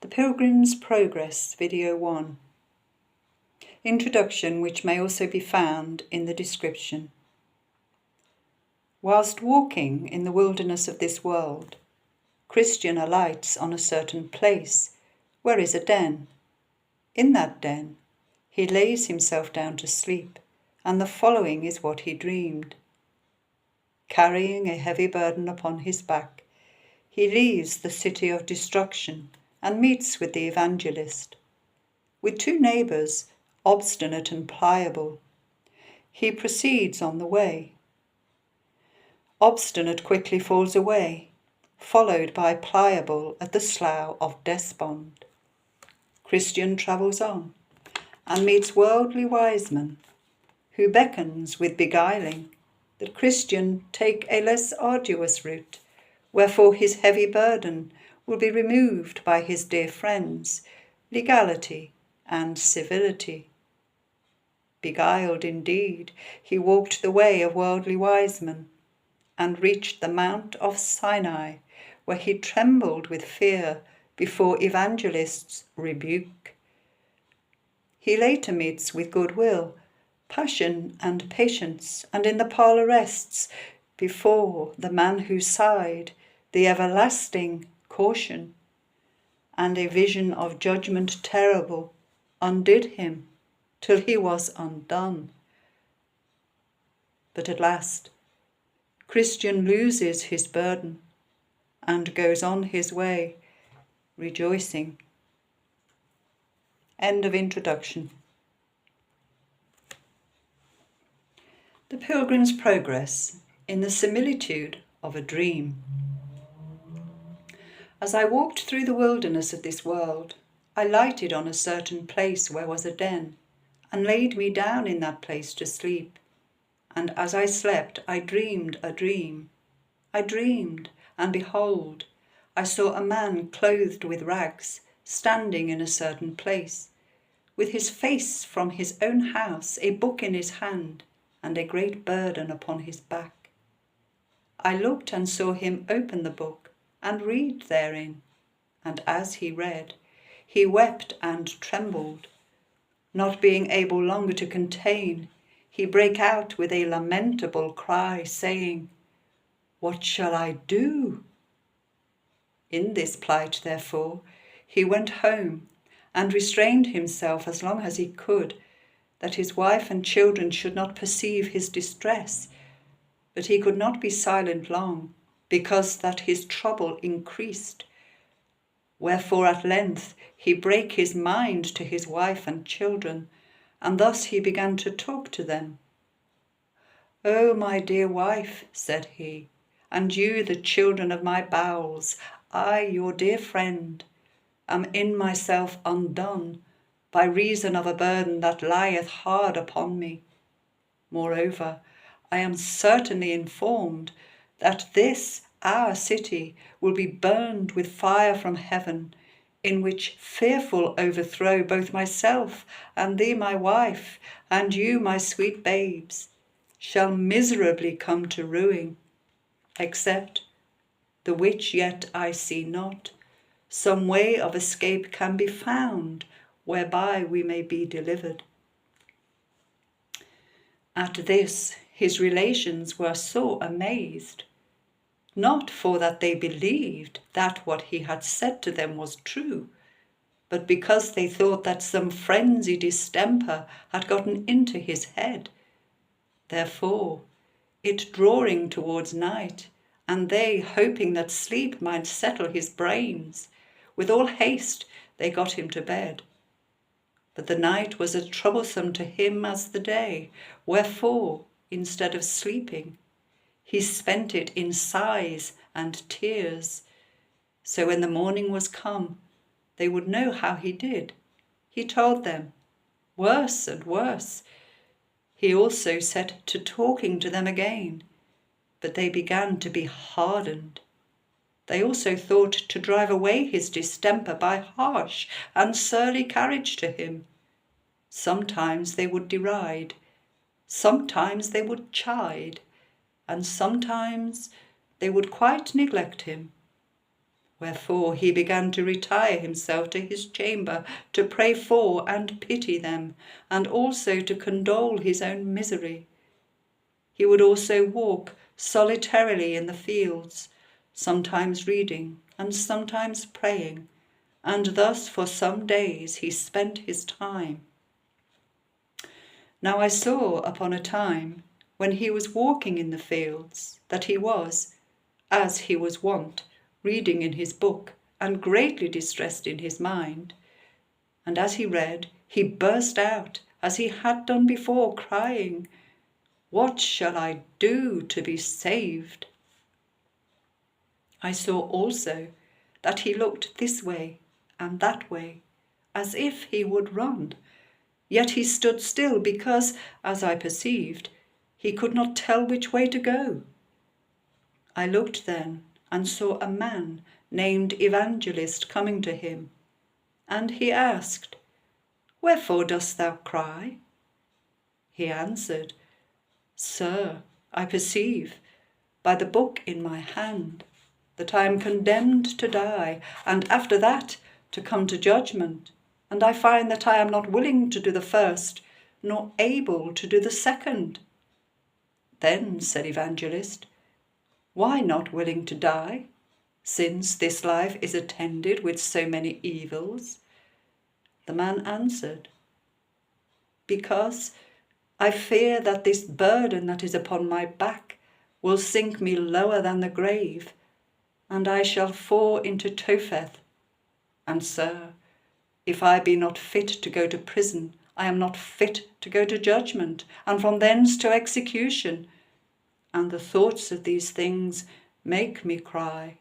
The Pilgrim's Progress, Video 1. Introduction, which may also be found in the description. Whilst walking in the wilderness of this world, Christian alights on a certain place, where is a den. In that den, he lays himself down to sleep, and the following is what he dreamed. Carrying a heavy burden upon his back, he leaves the city of destruction and meets with the Evangelist. With two neighbours, Obstinate and Pliable, he proceeds on the way. Obstinate quickly falls away, followed by Pliable at the Slough of Despond. Christian travels on and meets worldly Wiseman, who beckons with beguiling that Christian take a less arduous route, wherefore his heavy burden will be removed by his dear friends, legality and civility. Beguiled indeed, he walked the way of worldly Wiseman, and reached the Mount of Sinai, where he trembled with fear before Evangelist's rebuke. He later meets with goodwill, passion and patience, and in the parlour rests before the man who sighed the everlasting caution, and a vision of judgment terrible undid him till he was undone. But at last Christian loses his burden and goes on his way rejoicing. End of introduction. The Pilgrim's Progress in the similitude of a dream. As I walked through the wilderness of this world, I lighted on a certain place where was a den, and laid me down in that place to sleep. And as I slept, I dreamed a dream. I dreamed, and behold, I saw a man clothed with rags, standing in a certain place, with his face from his own house, a book in his hand, and a great burden upon his back. I looked and saw him open the book, and read therein, and as he read, he wept and trembled. Not being able longer to contain, he brake out with a lamentable cry, saying, "What shall I do?" In this plight, therefore, he went home, and restrained himself as long as he could, that his wife and children should not perceive his distress. But he could not be silent long, because that his trouble increased. Wherefore at length he brake his mind to his wife and children, and thus he began to talk to them. "O my dear wife," said he, "and you the children of my bowels, I, your dear friend, am in myself undone, by reason of a burden that lieth hard upon me. Moreover, I am certainly informed that this our city will be burned with fire from heaven, in which fearful overthrow both myself and thee my wife, and you my sweet babes, shall miserably come to ruin, except, the which yet I see not, some way of escape can be found, whereby we may be delivered." At this his relations were so amazed, not for that they believed that what he had said to them was true, but because they thought that some frenzy distemper had gotten into his head. Therefore, it drawing towards night, and they hoping that sleep might settle his brains, with all haste they got him to bed. But the night was as troublesome to him as the day, wherefore, instead of sleeping, he spent it in sighs and tears. So when the morning was come, they would know how he did. He told them, worse and worse. He also set to talking to them again, but they began to be hardened. They also thought to drive away his distemper by harsh and surly carriage to him. Sometimes they would deride, sometimes they would chide, and sometimes they would quite neglect him. Wherefore he began to retire himself to his chamber, to pray for and pity them, and also to condole his own misery. He would also walk solitarily in the fields, sometimes reading and sometimes praying, and thus for some days he spent his time. Now I saw upon a time, when he was walking in the fields, that he was, as he was wont, reading in his book, and greatly distressed in his mind. And as he read, he burst out, as he had done before, crying, "What shall I do to be saved?" I saw also that he looked this way and that way, as if he would run. Yet he stood still, because, as I perceived, he could not tell which way to go. I looked then, and saw a man named Evangelist coming to him. And he asked, "Wherefore dost thou cry?" He answered, "Sir, I perceive, by the book in my hand, that I am condemned to die, and after that to come to judgment. And I find that I am not willing to do the first, nor able to do the second." Then said Evangelist, "Why not willing to die, since this life is attended with so many evils?" The man answered, "Because I fear that this burden that is upon my back will sink me lower than the grave, and I shall fall into Topheth. And, sir, if I be not fit to go to prison, I am not fit to go to judgment, and from thence to execution. And the thoughts of these things make me cry."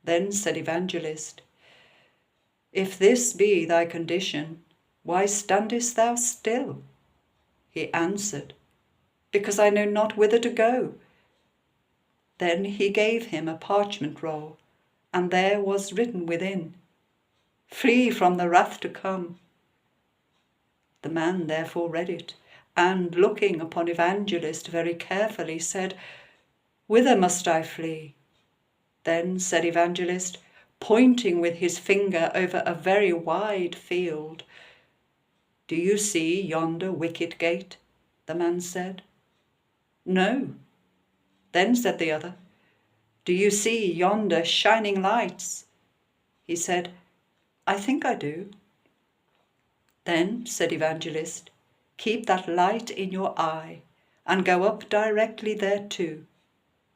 Then said Evangelist, "If this be thy condition, why standest thou still?" He answered, "Because I know not whither to go." Then he gave him a parchment roll, and there was written within, "Flee from the wrath to come." The man therefore read it, and looking upon Evangelist very carefully, said, "Whither must I flee?" Then said Evangelist, pointing with his finger over a very wide field, "Do you see yonder Wicket Gate?" The man said, "No." Then said the other, "Do you see yonder shining lights?" He said, "I think I do." Then said Evangelist, "Keep that light in your eye, and go up directly thereto.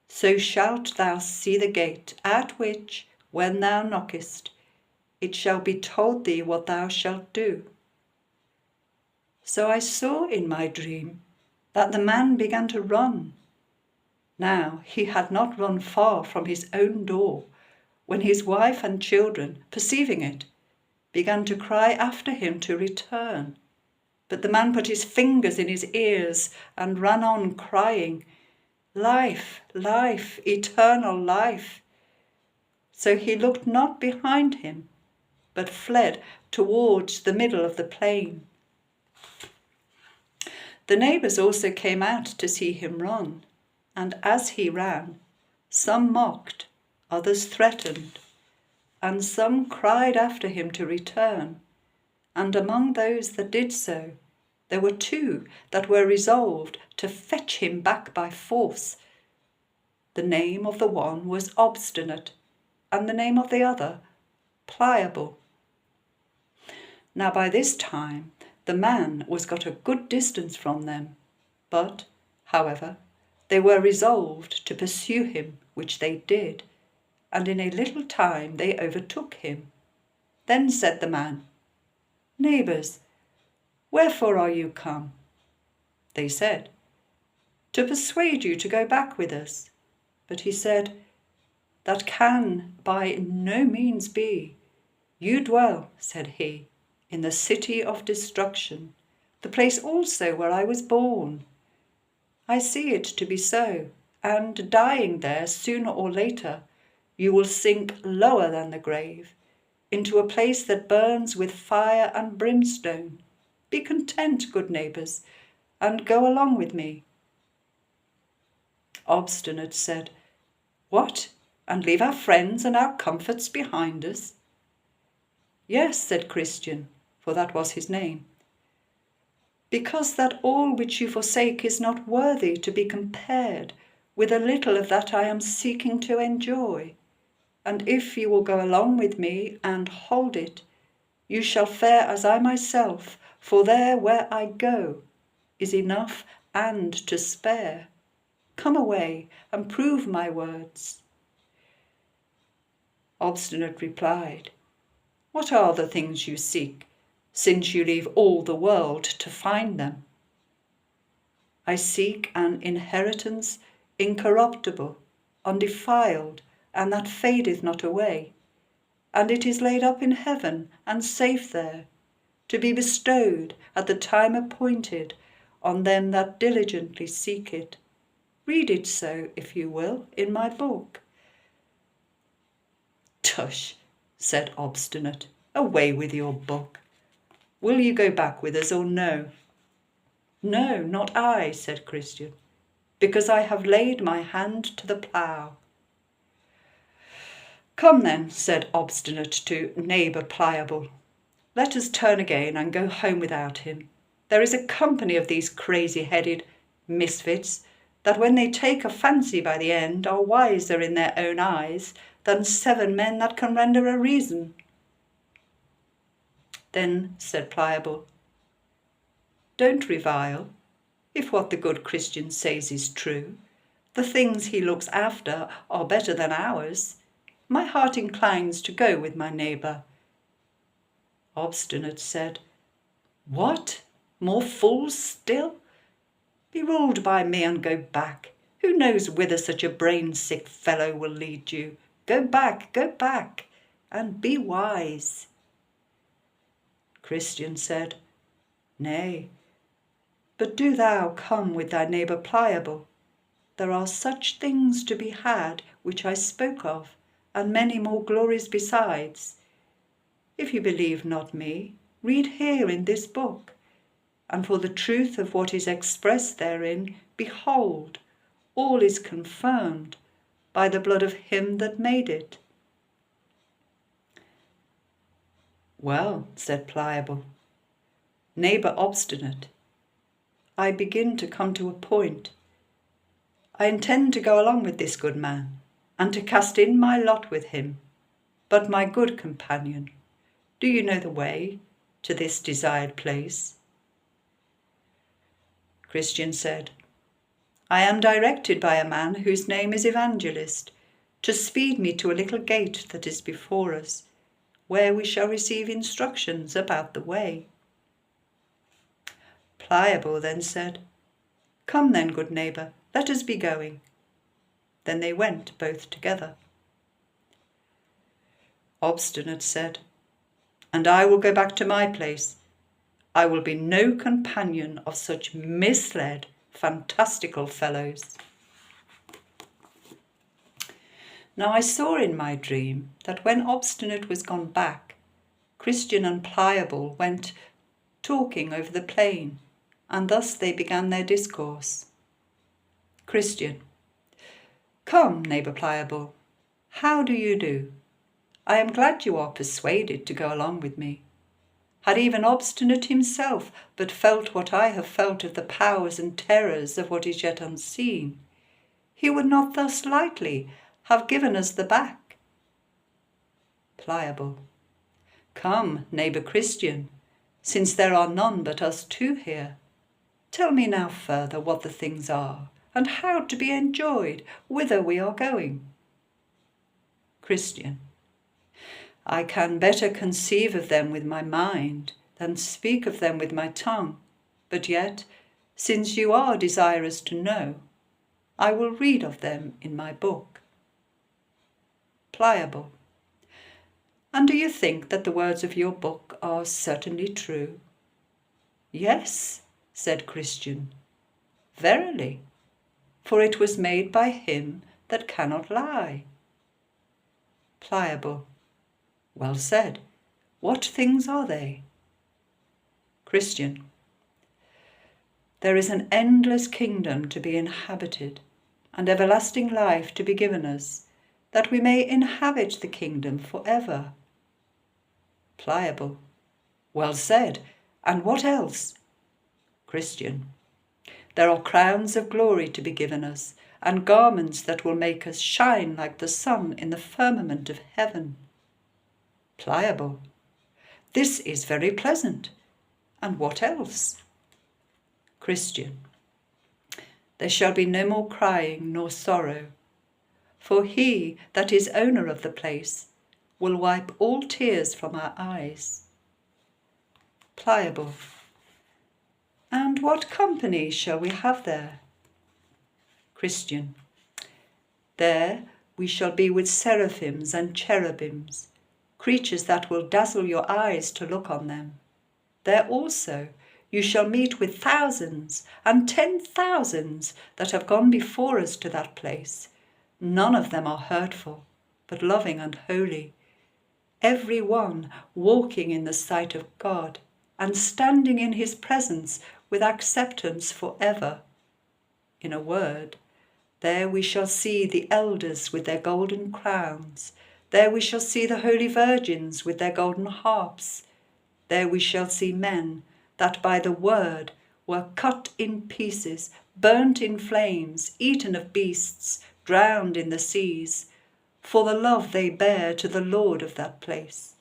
So shalt thou see the gate, at which, when thou knockest, it shall be told thee what thou shalt do." So I saw in my dream that the man began to run. Now he had not run far from his own door, when his wife and children, perceiving it, began to cry after him to return. But the man put his fingers in his ears and ran on, crying, "Life, life, eternal life." So he looked not behind him, but fled towards the middle of the plain. The neighbours also came out to see him run, and as he ran, some mocked, others threatened, and some cried after him to return. And among those that did so, there were 2 that were resolved to fetch him back by force. The name of the one was Obstinate, and the name of the other Pliable. Now by this time the man was got a good distance from them, but, however, they were resolved to pursue him, which they did, and in a little time they overtook him. Then said the man, "Neighbours, wherefore are you come?" They said, "To persuade you to go back with us." But he said, "That can by no means be. You dwell," said he, "in the city of destruction, the place also where I was born. I see it to be so, and dying there sooner or later, you will sink lower than the grave, into a place that burns with fire and brimstone. Be content, good neighbours, and go along with me." Obstinate said, "What? and leave our friends and our comforts behind us? Yes, said Christian, for that was his name. Because that all which you forsake is not worthy to be compared with a little of that I am seeking to enjoy. And if you will go along with me and hold it, you shall fare as I myself, for there where I go is enough and to spare. Come away and prove my words. Obstinate replied, What are the things you seek, since you leave all the world to find them? I seek an inheritance incorruptible, undefiled, and that fadeth not away. And it is laid up in heaven and safe there, to be bestowed at the time appointed on them that diligently seek it. Read it so, if you will, in my book. Tush, said Obstinate, away with your book. Will you go back with us or no? No, not I, said Christian, because I have laid my hand to the plough. Come then, said Obstinate to neighbour Pliable. Let us turn again and go home without him. There is a company of these crazy-headed misfits that when they take a fancy by the end are wiser in their own eyes than 7 men that can render a reason. Then said Pliable, Don't revile, if what the good Christian says is true. The things he looks after are better than ours. My heart inclines to go with my neighbour. Obstinate said, What? More fools still? Be ruled by me and go back. Who knows whither such a brain-sick fellow will lead you? Go back, and be wise. Christian said, Nay, but do thou come with thy neighbour Pliable. There are such things to be had which I spoke of, and many more glories besides. If you believe not me, read here in this book, and for the truth of what is expressed therein, behold, all is confirmed by the blood of him that made it. Well, said Pliable, neighbour Obstinate, I begin to come to a point. I intend to go along with this good man, and to cast in my lot with him. But my good companion, do you know the way to this desired place? Christian said, I am directed by a man whose name is Evangelist, to speed me to a little gate that is before us, where we shall receive instructions about the way. Pliable then said, Come then, good neighbour, let us be going. Then they went both together. Obstinate said, And I will go back to my place. I will be no companion of such misled, fantastical fellows. Now I saw in my dream that when Obstinate was gone back, Christian and Pliable went talking over the plain, and thus they began their discourse. Christian, Come, neighbour Pliable, how do you do? I am glad you are persuaded to go along with me. Had even Obstinate himself but felt what I have felt of the powers and terrors of what is yet unseen, he would not thus lightly have given us the back. Pliable, Come, neighbour Christian, since there are none but us two here, tell me now further what the things are, and how to be enjoyed, whither we are going. Christian, I can better conceive of them with my mind than speak of them with my tongue, but yet, since you are desirous to know, I will read of them in my book. Pliable, And do you think that the words of your book are certainly true? Yes, said Christian, verily, for it was made by him that cannot lie. Pliable, Well said. What things are they? Christian, There is an endless kingdom to be inhabited, and everlasting life to be given us, that we may inhabit the kingdom forever. Pliable. Well said. And what else? Christian. There are crowns of glory to be given us, and garments that will make us shine like the sun in the firmament of heaven. Pliable. This is very pleasant. And what else? Christian. There shall be no more crying nor sorrow, for he that is owner of the place will wipe all tears from our eyes. Pliable. And what company shall we have there? Christian. There we shall be with seraphims and cherubims, creatures that will dazzle your eyes to look on them. There also you shall meet with thousands and 10,000s that have gone before us to that place. None of them are hurtful, but loving and holy, every one walking in the sight of God and standing in his presence with acceptance forever. In a word, there we shall see the elders with their golden crowns. There we shall see the holy virgins with their golden harps. There we shall see men that by the word were cut in pieces, burnt in flames, eaten of beasts, drowned in the seas, for the love they bear to the Lord of that place.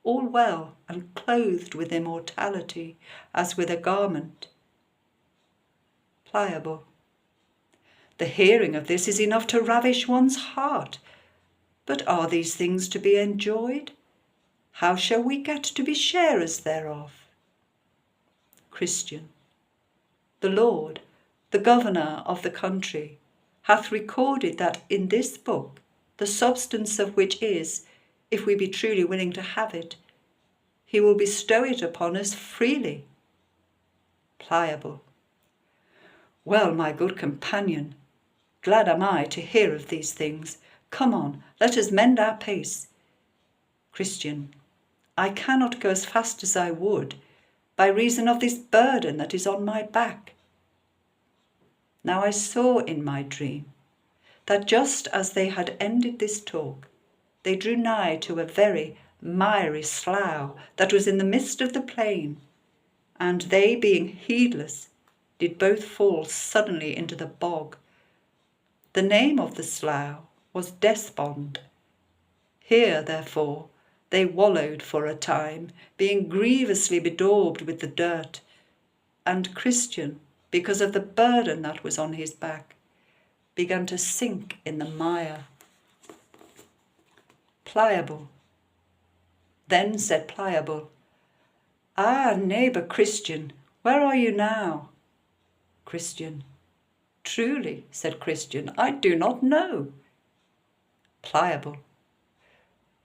All well and clothed with immortality, as with a garment. Pliable. The hearing of this is enough to ravish one's heart. But are these things to be enjoyed? How shall we get to be sharers thereof? Christian. The Lord, the governor of the country, hath recorded that in this book, the substance of which is, if we be truly willing to have it, he will bestow it upon us freely. Pliable. Well, my good companion, glad am I to hear of these things. Come on, let us mend our pace. Christian. I cannot go as fast as I would, by reason of this burden that is on my back. Now I saw in my dream that just as they had ended this talk, they drew nigh to a very miry slough that was in the midst of the plain, and they, being heedless, did both fall suddenly into the bog. The name of the slough was Despond. Here, therefore, they wallowed for a time, being grievously bedaubed with the dirt, and Christian, because of the burden that was on his back, began to sink in the mire. Pliable. Then said Pliable, Ah, neighbour Christian, where are you now? Christian. Truly, said Christian, I do not know. Pliable.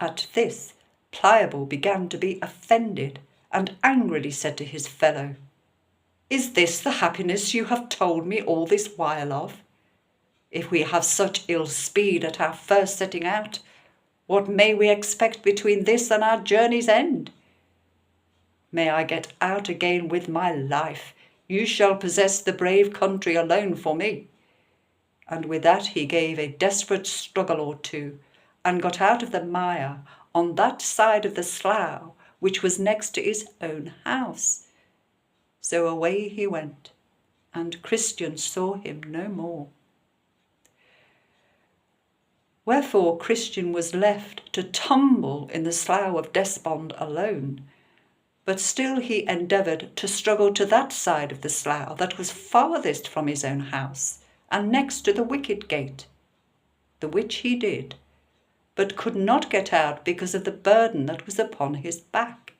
At this, Pliable began to be offended, and angrily said to his fellow, Is this the happiness you have told me all this while of? If we have such ill speed at our first setting out, what may we expect between this and our journey's end? May I get out again with my life, you shall possess the brave country alone for me. And with that he gave a desperate struggle or two, and got out of the mire on that side of the slough which was next to his own house. So away he went, and Christian saw him no more. Wherefore Christian was left to tumble in the Slough of Despond alone, but still he endeavoured to struggle to that side of the slough that was farthest from his own house, and next to the Wicket Gate, the which he did, but could not get out because of the burden that was upon his back.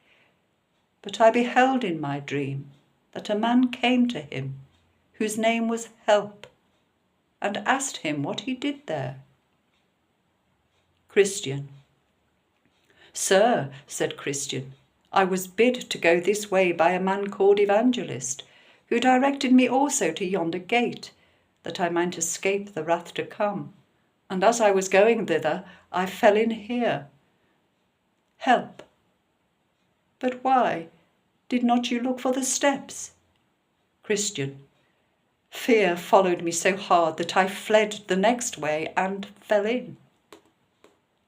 But I beheld in my dream that a man came to him, whose name was Help, and asked him what he did there. Christian. Sir, said Christian, I was bid to go this way by a man called Evangelist, who directed me also to yonder gate, that I might escape the wrath to come. And as I was going thither, I fell in here. Help. But why? Did not you look for the steps? Christian. Fear followed me so hard that I fled the next way and fell in.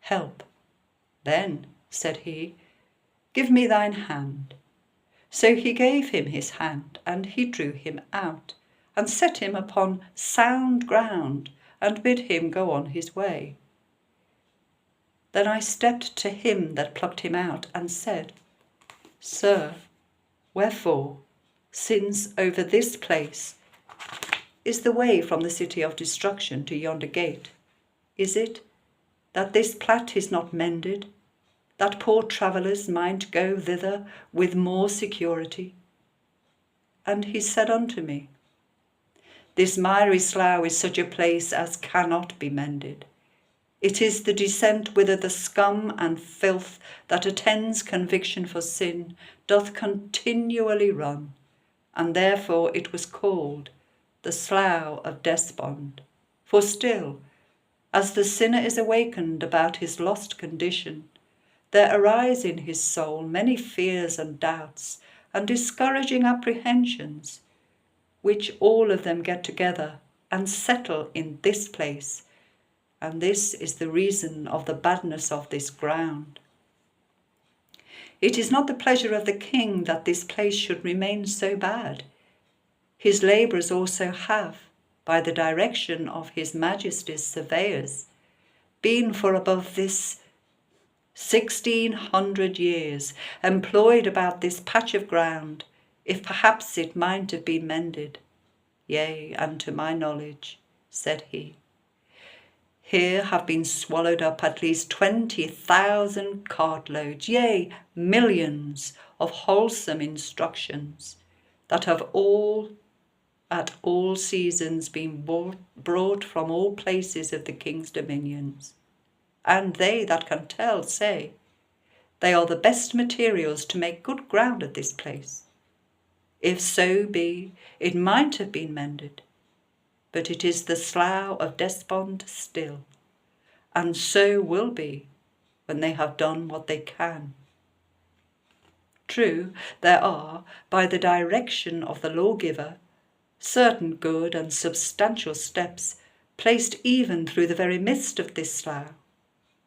help. Then, said he, give me thine hand. So he gave him his hand, and he drew him out, and set him upon sound ground, and bid him go on his way. Then I stepped to him that plucked him out, and said, Sir, wherefore, since over this place is the way from the city of destruction to yonder gate, is it that this plat is not mended, that poor travellers might go thither with more security? And he said unto me, This miry slough is such a place as cannot be mended. It is the descent whither the scum and filth that attends conviction for sin doth continually run, and therefore it was called the Slough of Despond. For still, as the sinner is awakened about his lost condition, there arise in his soul many fears and doubts and discouraging apprehensions, which all of them get together and settle in this place, and this is the reason of the badness of this ground. It is not the pleasure of the king that this place should remain so bad. His labourers also have, by the direction of his majesty's surveyors, been for above this 1600 years employed about this patch of ground, if perhaps it might have been mended. Yea, and to my knowledge, said he, here have been swallowed up at least 20,000 cartloads, yea, millions of wholesome instructions that have all at all seasons been brought from all places of the king's dominions. And they that can tell say, they are the best materials to make good ground at this place. If so be, it might have been mended, but it is the Slough of Despond still, and so will be when they have done what they can. True, there are, by the direction of the lawgiver, certain good and substantial steps placed even through the very midst of this slough,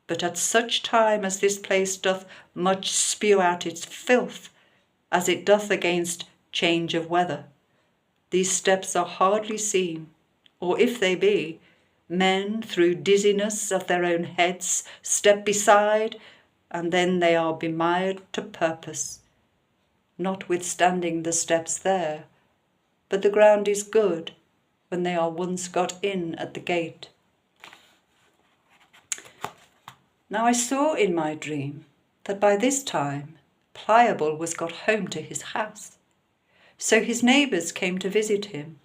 but at such time as this place doth much spew out its filth, as it doth against change of weather, these steps are hardly seen, or if they be, men through dizziness of their own heads step beside, and then they are bemired to purpose, notwithstanding the steps there, but the ground is good when they are once got in at the gate. Now I saw in my dream that by this time Pliable was got home to his house. So his neighbours came to visit him,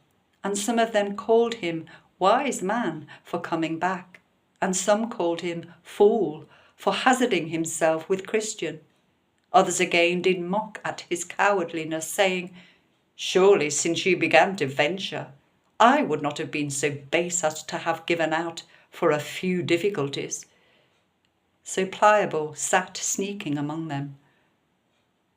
and some of them called him wise man for coming back, and some called him fool for hazarding himself with Christian. Others again did mock at his cowardliness, saying, Surely since you began to venture, I would not have been so base as to have given out for a few difficulties. So Pliable sat sneaking among them.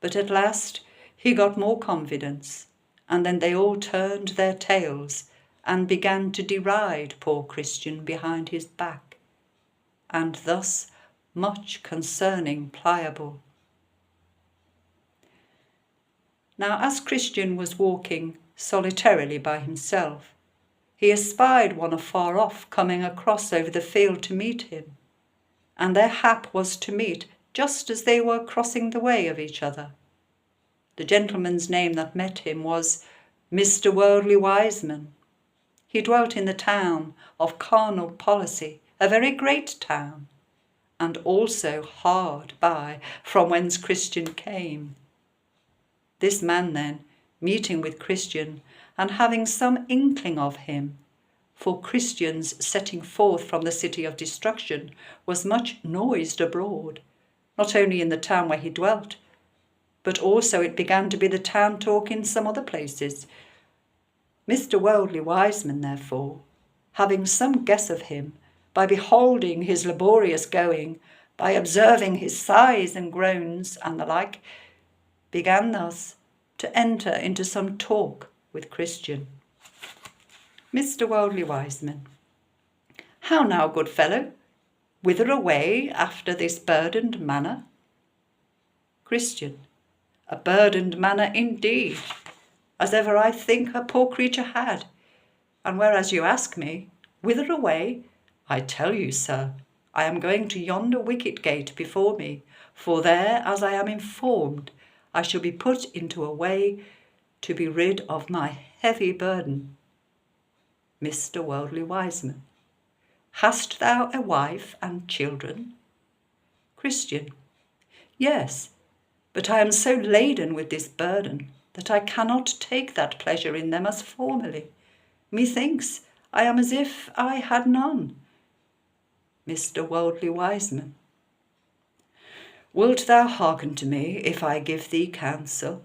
But at last he got more confidence, and then they all turned their tails and began to deride poor Christian behind his back, and thus much concerning Pliable. Now as Christian was walking solitarily by himself, he espied one afar off coming across over the field to meet him, and their hap was to meet just as they were crossing the way of each other. The gentleman's name that met him was Mr. Worldly Wiseman. He dwelt in the town of Carnal Policy, a very great town, and also hard by from whence Christian came. This man then, meeting with Christian, and having some inkling of him, for Christian's setting forth from the city of destruction was much noised abroad, not only in the town where he dwelt, but also it began to be the town talk in some other places. Mr. Worldly Wiseman, therefore, having some guess of him, by beholding his laborious going, by observing his sighs and groans and the like, began thus to enter into some talk with Christian. Mr. Worldly Wiseman, how now, good fellow? Whither away after this burdened manner? Christian. A burdened manner indeed, as ever I think a poor creature had. And whereas you ask me, whither away? I tell you, sir, I am going to yonder Wicket Gate before me, for there, as I am informed, I shall be put into a way to be rid of my heavy burden. Mr. Worldly Wiseman. Hast thou a wife and children? Christian. Yes, but I am so laden with this burden that I cannot take that pleasure in them as formerly. Methinks I am as if I had none. Mr. Worldly Wiseman. Wilt thou hearken to me if I give thee counsel?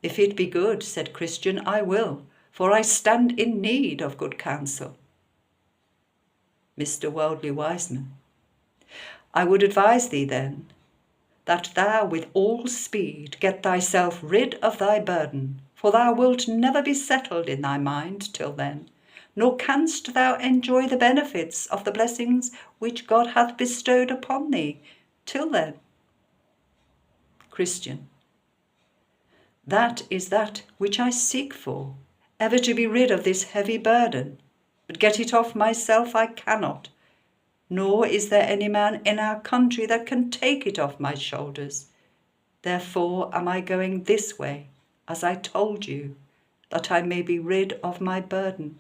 If it be good, said Christian, I will, for I stand in need of good counsel. Mr. Worldly Wiseman. I would advise thee then, that thou with all speed get thyself rid of thy burden, for thou wilt never be settled in thy mind till then, nor canst thou enjoy the benefits of the blessings which God hath bestowed upon thee till then. Christian. That is that which I seek for, ever to be rid of this heavy burden, but get it off myself I cannot, nor is there any man in our country that can take it off my shoulders. Therefore am I going this way, as I told you, that I may be rid of my burden.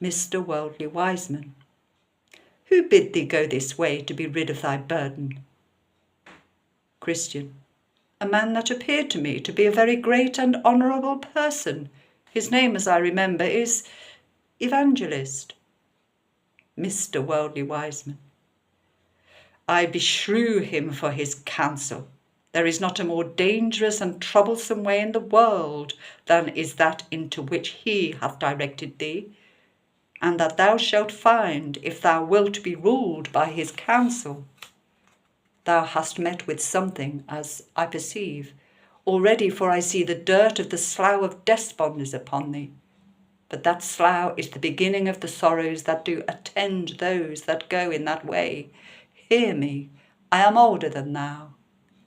Mr. Worldly Wiseman. Who bid thee go this way to be rid of thy burden? Christian. A man that appeared to me to be a very great and honourable person. His name, as I remember, is Evangelist. Mr. Worldly Wiseman. I beshrew him for his counsel. There is not a more dangerous and troublesome way in the world than is that into which he hath directed thee, and that thou shalt find if thou wilt be ruled by his counsel. Thou hast met with something, as I perceive, already, for I see the dirt of the Slough of Despond is upon thee. But that slough is the beginning of the sorrows that do attend those that go in that way. Hear me, I am older than thou.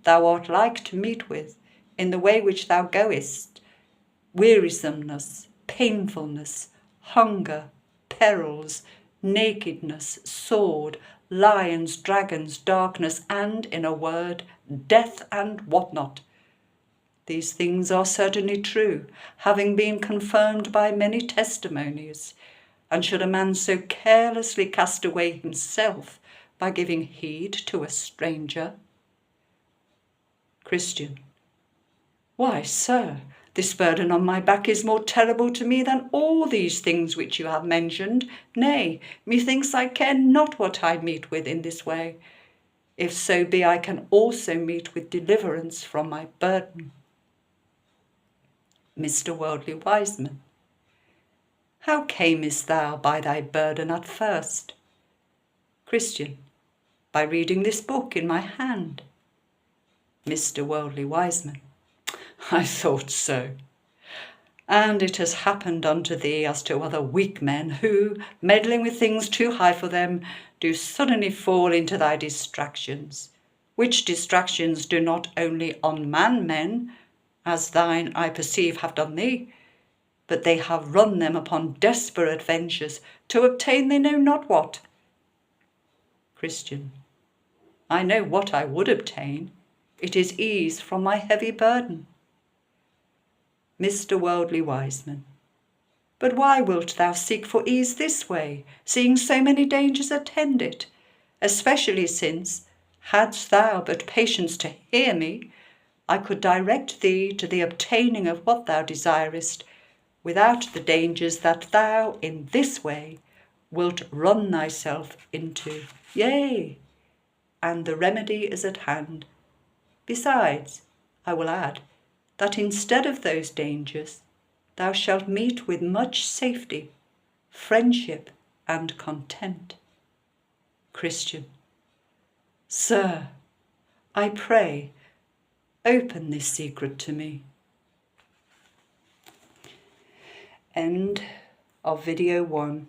Thou art like to meet with, in the way which thou goest, wearisomeness, painfulness, hunger, perils, nakedness, sword, lions, dragons, darkness, and, in a word, death and what not. These things are certainly true, having been confirmed by many testimonies, and should a man so carelessly cast away himself by giving heed to a stranger? Christian. Why, sir, this burden on my back is more terrible to me than all these things which you have mentioned. Nay, methinks I care not what I meet with in this way, if so be I can also meet with deliverance from my burden. Mr. Worldly Wiseman. How camest thou by thy burden at first? Christian. By reading this book in my hand. Mr. Worldly Wiseman. I thought so. And it has happened unto thee as to other weak men who, meddling with things too high for them, do suddenly fall into thy distractions, which distractions do not only unman men, as thine I perceive have done thee, but they have run them upon desperate ventures to obtain they know not what. Christian. I know what I would obtain. It is ease from my heavy burden. Mr. Worldly Wiseman. But why wilt thou seek for ease this way, seeing so many dangers attend it, especially since, hadst thou but patience to hear me, I could direct thee to the obtaining of what thou desirest, without the dangers that thou in this way wilt run thyself into. Yea, and the remedy is at hand. Besides, I will add, that instead of those dangers, thou shalt meet with much safety, friendship, and content. Christian. Sir, I pray, open this secret to me. End of video 1.